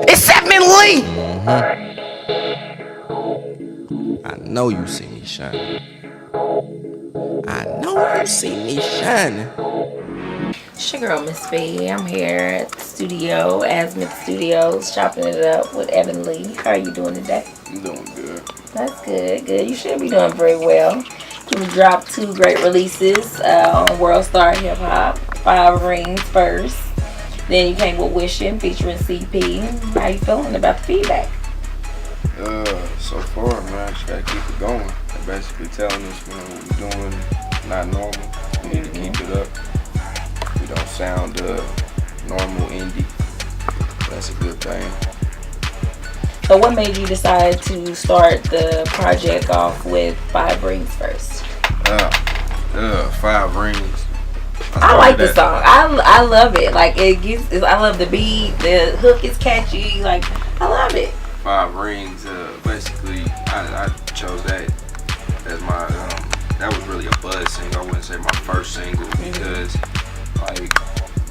It's Lee. I know you see me shining. I know you see me shining. It's your girl, Miss B. I'm here at the studio, Azmyth Studios, chopping it up with Evan Lee. How are you doing today? I'm doing good. That's good. Good. You should be doing very well. You dropped 2 great releases on World Star Hip Hop. 5 Rings first. Then you came with Wishing featuring CP. How you feeling about the feedback? So far, man, just gotta keep it going. They're basically telling us, what we're doing not normal. We need to keep it up. We don't sound normal indie. That's a good thing. So what made you decide to start the project off with 5 Rings first? 5 Rings. I like the song. I love it. Like I love the beat. The hook is catchy. Like I love it. 5 Rings. Basically, I chose that as my. That was really a buzz single. I wouldn't say my first single because like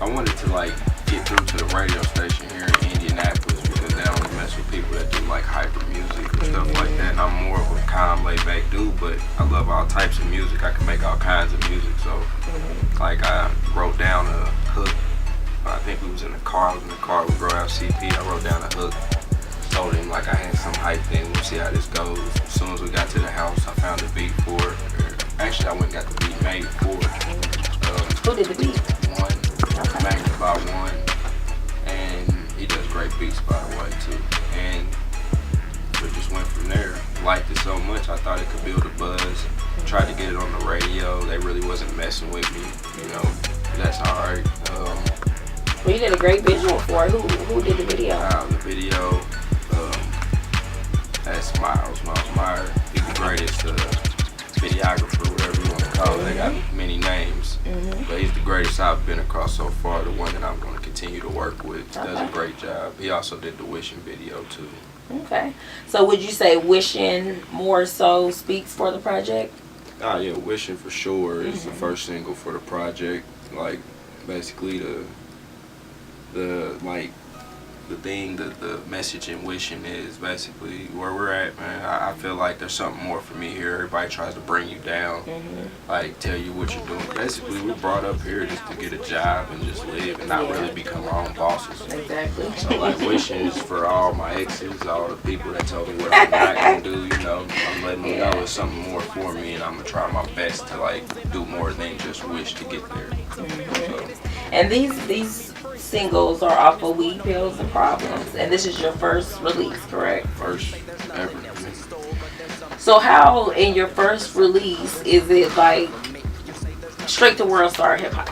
I wanted to like get through to the radio station here in Indianapolis because they only mess with people that do like hyper music and stuff like that. And I'm more of a calm, laid back dude, but I love all types of music. I can make all kinds of music. So like I wrote down a hook. I think we was in the car. I was in the car with Growhouse CP. I wrote down a hook. Told him like I had some hype thing. We'll see how this goes. As soon as we got to the house, I found a beat for it. Actually, I went and got the beat made for it. Who did the beat? One. Made about one. And he does great beats, by the way, too. And we just went from there. Liked it so much, I thought it could build a buzz. Tried to get it on the radio. They really wasn't messing with me. You know, that's alright. Well, you did a great visual for it. Who did the video? The video, that's Miles Meyer. He's the greatest videographer, whatever you want to call it. They got many names, but he's the greatest I've been across so far. The one that I'm going to continue to work with. Does a great job. He also did the Wishing video too. Okay. So would you say Wishing more so speaks for the project? Oh yeah, Wishing for sure is the first single for the project. Like basically the message in Wishing is basically where we're at, man. I feel like there's something more for me here. Everybody tries to bring you down, like tell you what you're doing. Basically, we brought up here just to get a job and just live and not really become our own bosses. Exactly. So like Wishing is for all my exes, all the people that told me what I'm not gonna do. You know, I'm letting them know it's something more for me, and I'm gonna try my best to like do more than just wish to get there. So. And these singles are off of Weed, Pills, and Problems, and this is your first release, correct? First ever. So how in your first release is it like straight to World Star Hip Hop?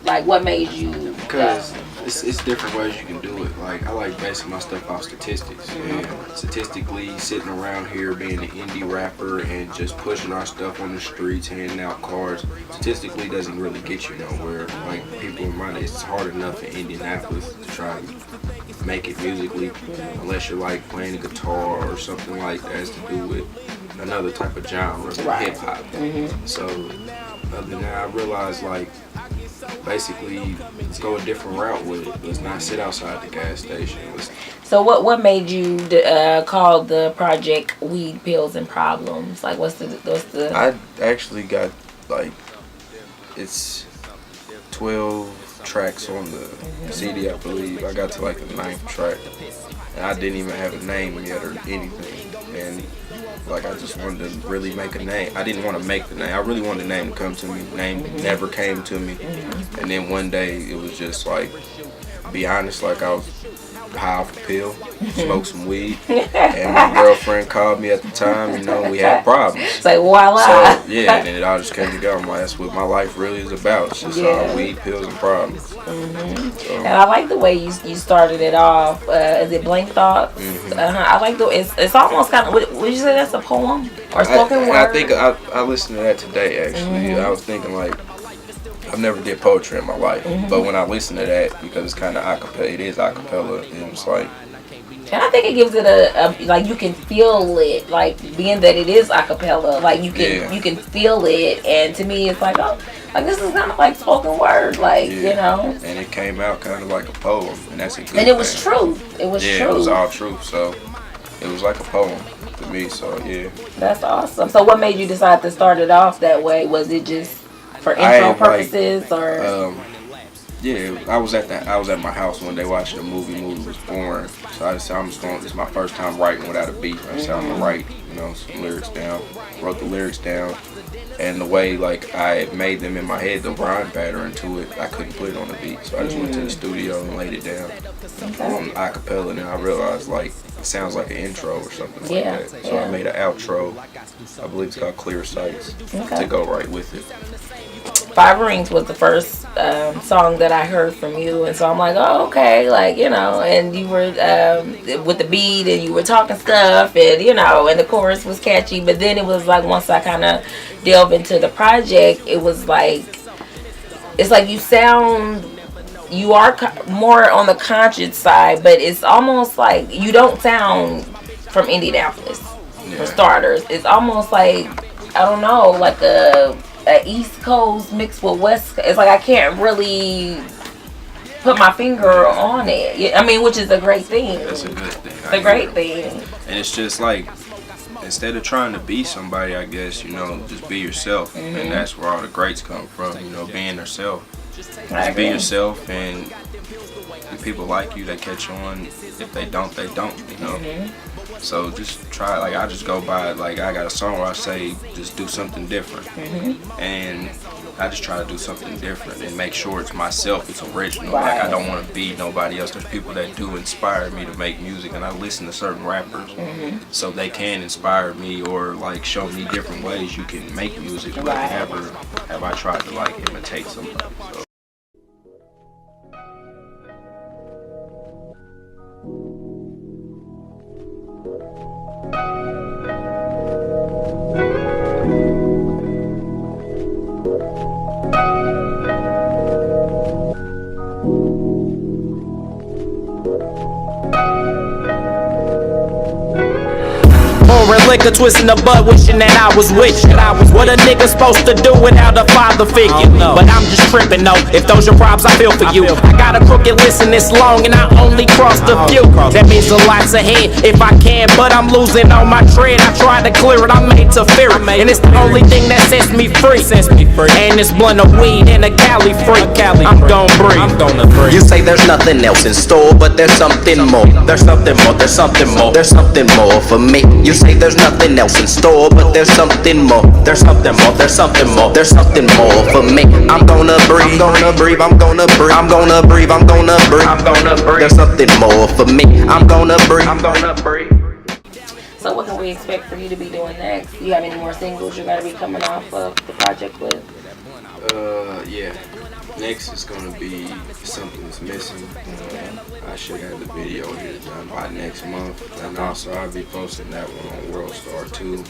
Like what made you? Because it's different ways you can do it. Like I like basing my stuff off statistics. And statistically, sitting around here being an indie rapper and just pushing our stuff on the streets, handing out cards, statistically doesn't really get you nowhere. Like people in mind, it's hard enough in Indianapolis to try to make it musically, unless you're like playing a guitar or something like that has to do with another type of genre, hip hop. So other than that, I realized like basically let's go a different route with it. Let's not sit outside the gas station. So what made you call the project Weed, Pills, and Problems? Like what's the I actually got like it's 12 tracks on the CD, I believe. I got to like the 9th track and I didn't even have a name yet or anything, and like I just wanted to really make a name. I didn't want to make the name. I really wanted the name to come to me. Name never came to me. And then one day it was just like, be honest, like I was high off a pill, smoked some weed, and my girlfriend called me at the time, you know, we had problems. It's like voila. So yeah, and then it all just came together. I'm like, that's what my life really is about. It's just all weed, pills, and problems. So. And I like the way you started it off. Is it Blank Thoughts? I like the it's almost kind of, would you say that's a poem or spoken word? I think I listened to that today actually. I was thinking like, I've never did poetry in my life, but when I listen to that, because it's kind of acapella, it is acapella, and it's like. And I think it gives it a like you can feel it, like being that it is acapella, like you can feel it, and to me it's like, oh, Like, this is kind of like spoken word, like, you know. And it came out kind of like a poem, and that's a good And it was thing. true. It was true. Yeah, it was all truth, so it was like a poem to me, so yeah. That's awesome. So what made you decide to start it off that way? Was it just for intro purposes, or? Yeah, I was at my house one day watching a movie. Movie was born, so I decided this is my first time writing without a beat. I decided I'm gonna write, some lyrics down. Wrote the lyrics down, and the way like I made them in my head, the rhyme pattern to it, I couldn't put it on the beat, so I just went to the studio and laid it down on acapella, and then I realized like it sounds like an intro or something like that. So I made an outro. I believe it's called Clear Sights to go right with it. Five Rings was the first song that I heard from you, and so I'm like, oh, okay, like, and you were with the beat, and you were talking stuff, and and the chorus was catchy, but then it was like, once I kind of delve into the project, it was like, it's like you are more on the conscious side, but it's almost like you don't sound from Indianapolis, for starters. It's almost like, I don't know, like a East Coast mixed with West Coast. It's like I can't really put my finger on it. I mean, which is a great thing. That's a good thing. It's a great thing. And it's just like, instead of trying to be somebody, I guess, just be yourself. And that's where all the greats come from, being yourself. Just be yourself, and if people like you, they catch on. If they don't, they don't, So just try, like, I just go by, like, I got a song where I say, just do something different. And I just try to do something different and make sure it's myself, it's original. Right. Like, I don't want to be nobody else. There's people that do inspire me to make music, and I listen to certain rappers so they can inspire me or, like, show me different ways you can make music, but never have I tried to, like, imitate somebody. So. Liquor twisting the butt, wishing that I was with you. What a nigga supposed to do without a father figure? But I'm just tripping, no. If those your problems, I feel for you. I got a crooked list and it's long, and I only crossed a few. That means a lot's ahead if I can, but I'm losing all my tread. I tried to clear it, I'm made to fear it, and it's the only thing that sets me free. And it's blunt of weed and a Cali freak. I'm gon' breathe. You say there's nothing else in store, but there's something more. There's something more. There's something more. There's something more for me. You say there's nothing else in store, but there's something more. There's something more. There's something more. There's something more for me. I'm gonna breathe. I'm gonna breathe. I'm gonna breathe. I'm gonna breathe. I'm gonna breathe. I'm gonna breathe. There's something more for me. I'm gonna breathe. I'm gonna breathe. So what can we expect for you to be doing next? You have any more singles you're gonna be coming off of the project with? Yeah. Next is gonna be Something Is Missing. I should have the video here done by next month, and also I'll be posting that one on World Star too.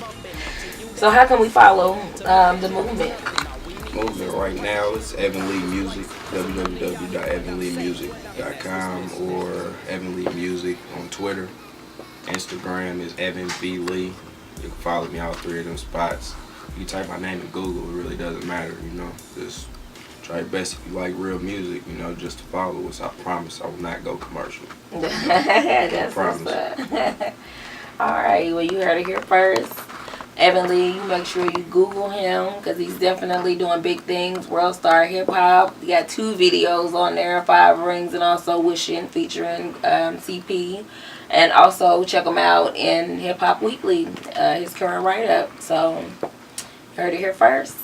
So how can we follow the movement? Movement right now is Evan Lee Music, www.evanleemusic.com, or Evan Lee Music on Twitter. Instagram is Evan B. Lee. You can follow me all three of them spots. You type my name in Google, it really doesn't matter, Just try your best if you like real music, just to follow us. I promise I will not go commercial. That's what's up. Alright, well, you heard it here first. Evan Lee, make sure you Google him because he's definitely doing big things. World Star Hip Hop. He got 2 videos on there, 5 Rings and also Wishing, featuring CP. And also check him out in Hip Hop Weekly, his current write-up. So, heard it here first.